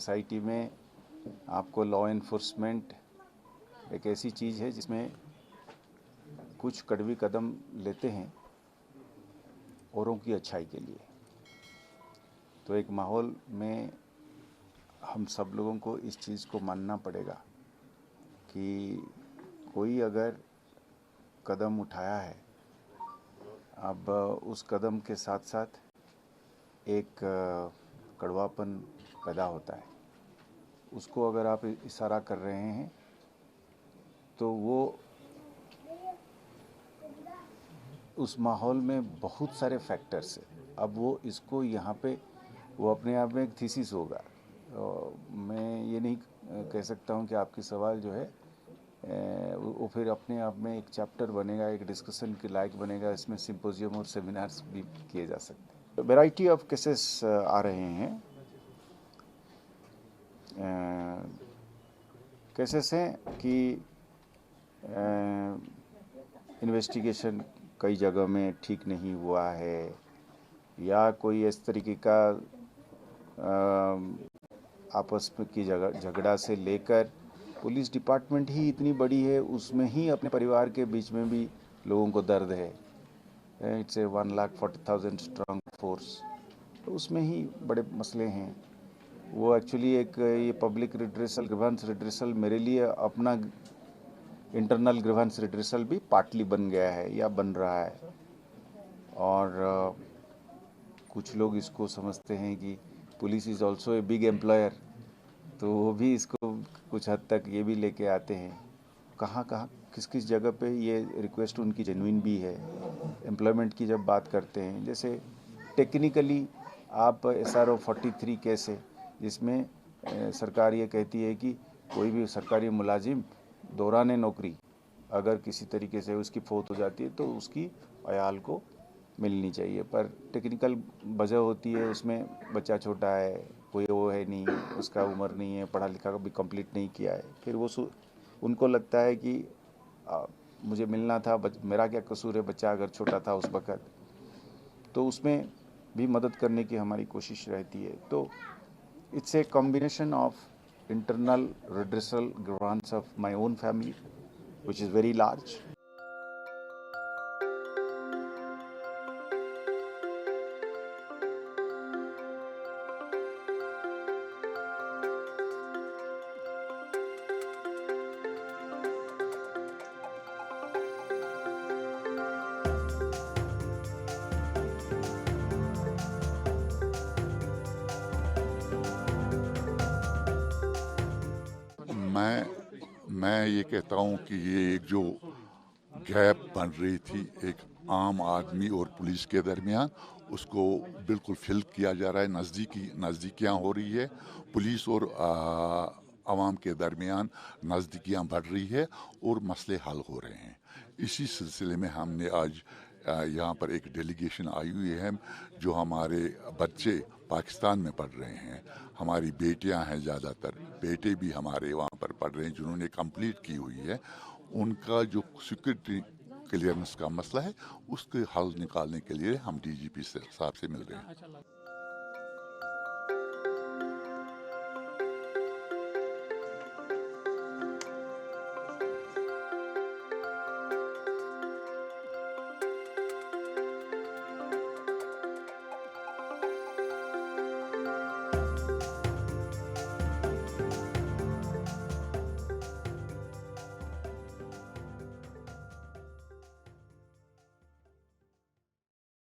Society में आपको law enforcement एक ऐसी चीज़ है जिसमें कुछ कड़वी कदम लेते हैं औरों की अच्छाई के लिए। तो एक माहौल में हम सब लोगों को इस चीज़ को मानना पड़ेगा कि कोई अगर कदम उठाया है, अब उस कदम के साथ साथ एक कड़वापन पैदा होता है। उसको अगर आप इशारा कर रहे हैं तो वो उस माहौल में बहुत सारे फैक्टर्स हैं। अब वो इसको यहाँ पे वो अपने आप में एक थीसिस होगा। मैं ये नहीं कह सकता हूँ कि आपकी सवाल जो है वो फिर अपने आप में एक चैप्टर बनेगा, एक डिस्कशन के लायक बनेगा। इसमें सिंपोजियम और सेमिनार्स भी किए जा सकते हैं। वैरायटी ऑफ केसेस आ रहे हैं। केसेस हैं कि इन्वेस्टिगेशन कई जगह में ठीक नहीं हुआ है, या कोई इस तरीके का आपस में की झगड़ा से लेकर पुलिस डिपार्टमेंट ही इतनी बड़ी है, उसमें ही अपने परिवार के बीच में भी लोगों को दर्द है। इट्स ए 1,40,000 स्ट्रांग फोर्स, तो उसमें ही बड़े मसले हैं। वो एक्चुअली एक ये पब्लिक रिड्रेसल, ग्रीवेंस रिड्रेसल मेरे लिए अपना इंटरनल ग्रीवेंस रिड्रेसल भी पार्टली बन गया है या बन रहा है। और कुछ लोग इसको समझते हैं कि police is also a big employer, तो वो भी इसको कुछ हद तक ये भी लेके आते हैं। कहाँ कहाँ किस किस जगह पे ये रिक्वेस्ट उनकी जेन्युइन भी है। एम्प्लॉयमेंट की जब बात करते हैं, जैसे टेक्निकली आप SRO 43 केस है जिसमें सरकार ये कहती है कि कोई भी सरकारी मुलाजिम दौरान नौकरी अगर किसी तरीके से उसकी फौत हो जाती है तो उसकी अयाल को मिलनी चाहिए, पर टेक्निकल वजह होती है, उसमें बच्चा छोटा है, कोई वो है नहीं, उसका उम्र नहीं है, पढ़ा लिखा भी कंप्लीट नहीं किया है, फिर वो उनको लगता है कि मुझे मिलना था, मेरा क्या कसूर है, बच्चा अगर छोटा था उस वक़्त, तो उसमें भी मदद करने की हमारी कोशिश रहती है। तो it's a combination of internal redressal grants of my own family which is very large. मैं ये कहता हूँ कि ये एक जो गैप बन रही थी एक आम आदमी और पुलिस के दरमियान, उसको बिल्कुल फिल किया जा रहा है। नज़दीकियाँ हो रही है, पुलिस और आवाम के दरमियान नज़दीकियाँ बढ़ रही है और मसले हल हो रहे हैं। इसी सिलसिले में हमने आज यहाँ पर एक डेलीगेशन आई हुई है। जो हमारे बच्चे पाकिस्तान में पढ़ रहे हैं, हमारी बेटियां हैं, ज़्यादातर बेटे भी हमारे वहाँ पर पढ़ रहे हैं जिन्होंने कंप्लीट की हुई है, उनका जो सिक्योरिटी क्लियरेंस का मसला है उसके हल निकालने के लिए हम DGP साहब से मिल रहे हैं।